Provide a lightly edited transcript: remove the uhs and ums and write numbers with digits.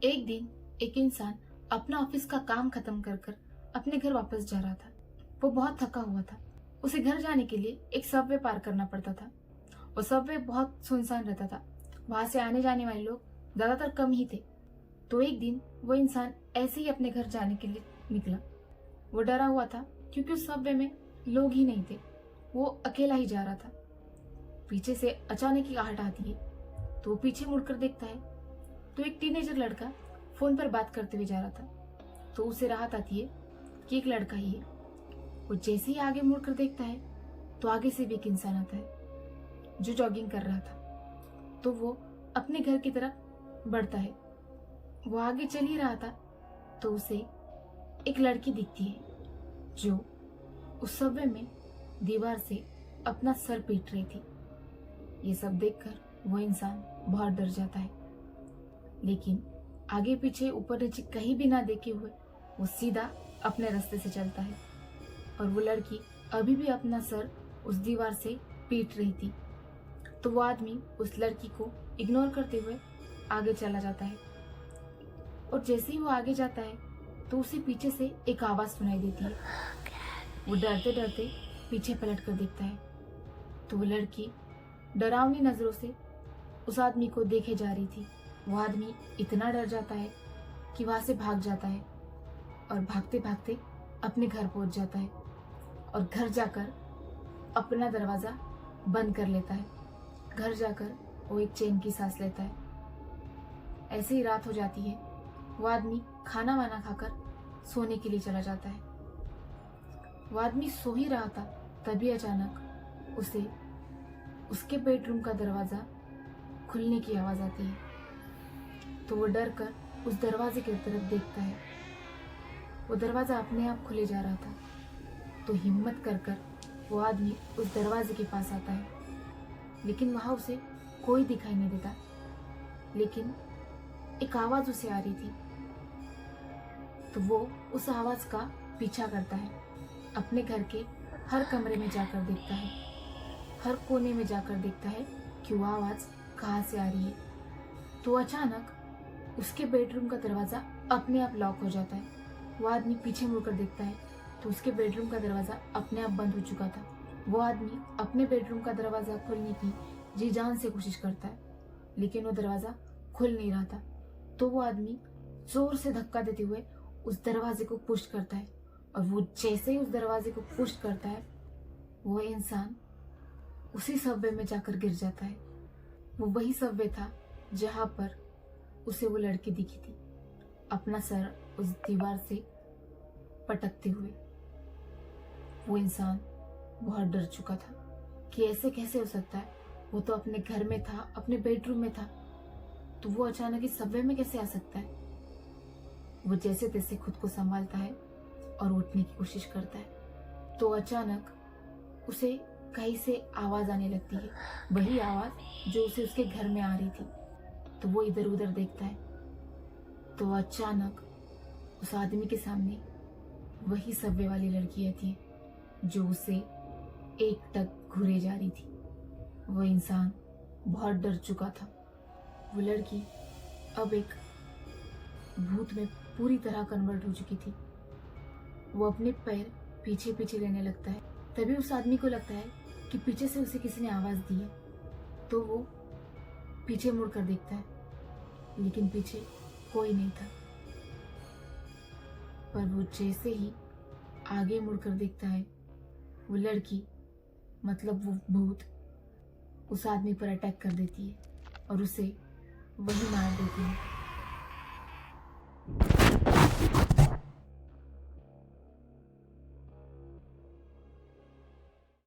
एक दिन एक इंसान अपना ऑफिस का काम खत्म कर कर अपने घर वापस जा रहा था। वो बहुत थका हुआ था। उसे घर जाने के लिए एक सबवे पार करना पड़ता था। वो सबवे बहुत सुनसान रहता था। वहां से आने जाने वाले लोग ज्यादातर कम ही थे। तो एक दिन वो इंसान ऐसे ही अपने घर जाने के लिए निकला। वो डरा हुआ था क्योंकि उस सबवे में लोग ही नहीं थे। वो अकेला ही जा रहा था। पीछे से अचानक ही आहट आती है तो वो पीछे मुड़कर देखता है तो एक टीनेजर लड़का फोन पर बात करते हुए जा रहा था। तो उसे राहत आती है कि एक लड़का ही है। वो जैसे ही आगे मुड़कर देखता है तो आगे से भी एक इंसान आता है जो जॉगिंग कर रहा था। तो वो अपने घर की तरफ बढ़ता है। वो आगे चल ही रहा था तो उसे एक लड़की दिखती है जो उस सबवे में दीवार से अपना सर पीट रही थी। ये सब देखकर वो इंसान बहुत डर जाता है, लेकिन आगे पीछे ऊपर नीचे कहीं भी ना देखे हुए वो सीधा अपने रास्ते से चलता है। और वो लड़की अभी भी अपना सर उस दीवार से पीट रही थी। तो वो आदमी उस लड़की को इग्नोर करते हुए आगे चला जाता है। और जैसे ही वो आगे जाता है तो उसे पीछे से एक आवाज सुनाई देती है। वो डरते डरते पीछे पलट कर देखता है तो वो लड़की डरावनी नजरों से उस आदमी को देखे जा रही थी। वो आदमी इतना डर जाता है कि वहां से भाग जाता है और भागते भागते अपने घर पहुंच जाता है और घर जाकर अपना दरवाजा बंद कर लेता है। घर जाकर वो एक चैन की सांस लेता है। ऐसे ही रात हो जाती है। वो आदमी खाना वाना खाकर सोने के लिए चला जाता है। वो आदमी सो ही रहा था तभी अचानक उसे उसके बेडरूम का दरवाजा खुलने की आवाज आती है। तो वो डर कर उस दरवाजे की तरफ देखता है। वो दरवाजा अपने आप खुले जा रहा था। तो हिम्मत कर कर वो आदमी उस दरवाजे के पास आता है, लेकिन वहां उसे कोई दिखाई नहीं देता। लेकिन एक आवाज उसे आ रही थी। तो वो उस आवाज का पीछा करता है। अपने घर के हर कमरे में जाकर देखता है, हर कोने में जाकर देखता है कि वो आवाज कहाँ से आ रही है। तो अचानक उसके बेडरूम का दरवाजा अपने आप लॉक हो जाता है। वो आदमी पीछे मुड़कर देखता है तो उसके बेडरूम का दरवाजा अपने आप बंद हो चुका था। वो आदमी अपने बेडरूम का दरवाजा खोलने की जी जान से कोशिश करता है, लेकिन वो दरवाजा खुल नहीं रहा था। तो वो आदमी जोर से धक्का देते हुए उस दरवाजे को पुश करता है और वो जैसे ही उस दरवाजे को पुश करता है वो इंसान उसी सबवे में जाकर गिर जाता है। वो वही सबवे था जहां पर उसे वो लड़की दिखी थी, अपना सर उस दीवार से पटकते हुए। वो इंसान बहुत डर चुका था कि ऐसे कैसे हो सकता है। वो तो अपने घर में था, अपने बेडरूम में था, तो वो अचानक इस सबवे में कैसे आ सकता है। वो जैसे तैसे खुद को संभालता है और उठने की कोशिश करता है। तो अचानक उसे कहीं से आवाज आने लगती है, वही आवाज जो उसे उसके घर में आ रही थी। तो वो इधर उधर देखता है तो अचानक उस आदमी के सामने वही सबवे वाली लड़की आती है जो उसे एकटक घूरे जा रही थी। वो इंसान बहुत डर चुका था। वो लड़की अब एक भूत में पूरी तरह कन्वर्ट हो चुकी थी। वो अपने पैर पीछे पीछे लेने लगता है। तभी उस आदमी को लगता है कि पीछे से उसे किसी ने आवाज दी है। तो वो पीछे मुड़कर देखता है, लेकिन पीछे कोई नहीं था। पर वो जैसे ही आगे मुड़कर देखता है वो लड़की, मतलब वो भूत, उस आदमी पर अटैक कर देती है और उसे वही मार देती है।